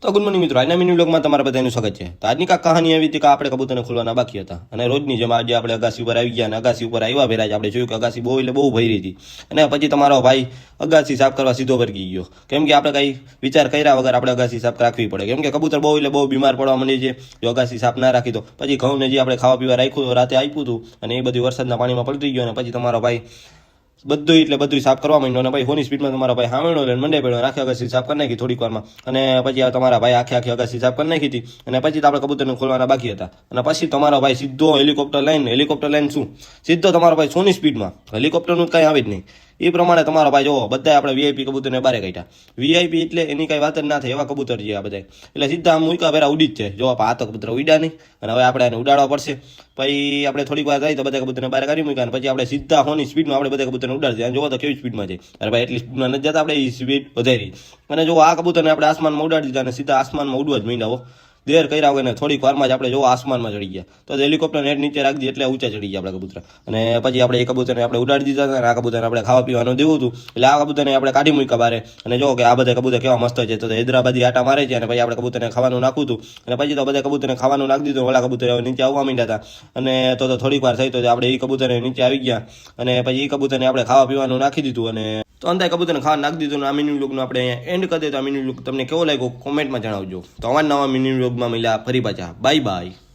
તો good morning મિત્રો, આજના મિની વ્લોગમાં તમારા બધાનું સ્વાગત છે। તો આજની કાંઈક કહાની આવી હતી કે આપણે કબૂતરને ખોલવાના બાકી હતા અને રોજની જેમ આજે આપણે અગાસી ઉપર આવી ગયા અને અગાસી ઉપર આવ્યા પહેલા જ આપણે જોયું કે અગાસી બહુ એટલે બહુ ભરી હતી અને પછી તમારો ભાઈ અગાસી સાફ કરવા સીધો વર્ગી ગયો, કેમ કે આપણે કંઈ વિચાર કર્યા વગર આપણે અગાસી સાફ રાખવી પડે, કેમ કે કબૂતર બહુ એટલે બહુ બીમાર પડવા માંડી છે જો અગાસી સાફ ના રાખી તો। પછી ઘઉંને જે આપણે ખાવા પીવા રાખ્યું રાતે આપ્યું હતું અને એ બધું વરસાદના પાણીમાં પલટી ગયો અને પછી તમારો ભાઈ બધું એટલે બધું સાફ કરવા માંડ્યો અને ભાઈ ફોની સ્પીડમાં તમારા ભાઈ હામેણો લઈને મંડે પડ્યો, આખી અગાસી સાફ કરી નાખી થોડીક વારમાં અને પછી આ તમારા ભાઈ આખી અગાસી સાફ કરી નાખી હતી અને પછી તો આપણે કબૂતરને ખોલવાના બાકી હતા અને પછી તમારો ભાઈ સીધો હેલિકોપ્ટર લઈને શું સીધો તમારો ભાઈ સોની સ્પીડમાં, હેલિકોપ્ટરનું કંઈ આવે જ નહીં એ પ્રમાણે તમારો ભાઈ જોવો બધા આપણે વીઆઈપી કબૂતરને બારે કાઢ્યા। વીઆઈપી એટલે એની કાંઈ વાત જ ના થાય એવા કબૂતર છે આ બધા, એટલે સીધા આમ મૂકા ભેરા ઉડી જ છે। જો આ તો કબૂતર ઉડ્યા નહીં અને હવે આપણે એને ઉડાડવા પડશે, પછી આપણે થોડીક વાર થાય તો બધા કબૂતરને બહાર કાઢી મૂક્યા અને પછી આપણે સીધા હોની સ્પીડમાં આપણે બધા કબૂતરને ઉડાડી જોવો તો કેવી સ્પીડમાં છે, અરે ભાઈ એટલી સ્પીડમાં નથી જતા, આપણે એ સ્પીડ વધારી અને જો આ કબૂતરને આપણે આસમાનમાં ઉડાડી દીધા અને સીધા આસમાનમાં ઉડવા જ માંડ્યા, દેર કર્યા વગર થોડીક વારમાં જ આપણે જો આસમાનમાં ચડી ગયા, તો હેલિકોપ્ટર નેટ નીચે રાખી દીધી એટલે ઊંચા ચડી ગયા આપણા કબૂતર અને પછી આપણે એ કબૂતરને આપણે ઉડાડી દીધા અને આ કબૂતરને આપણે ખાવા પીવાનું દેવું હતું એટલે આ કબૂતરને આપણે કાઢી મૂક્યા બારે અને જો કે આ બધા કબૂતર કેવા મસ્ત છે, તો હૈદરાબાદી આટા મારે છે અને પછી આપણે કબૂતરને ખાવાનું નાખવું હતું અને પછી તો બધા કબૂતરને ખાવાનું નાખી દીધું, ઓલા કબૂતર નીચે આવવા માંડ્યા હતા અને તો થોડીક વાર થઈ તો આપણે એ કબૂતરને નીચે આવી ગયા અને પછી એ કબૂતરને આપણે ખાવા પીવાનું નાખી દીધું અને તો અંદાજ કબૂતરને ખાવા નાખી દીધું અને આ મિની વ્લોગનું આપણે અહીંયા એન્ડ કરી દે। તો આ મિની વ્લોગ તમને કેવો લાગ્યો કોમેન્ટમાં જણાવજો। તો આવા નવા મિની વ્લોગમાં મળ્યા ફરી પાછા, બાય બાય।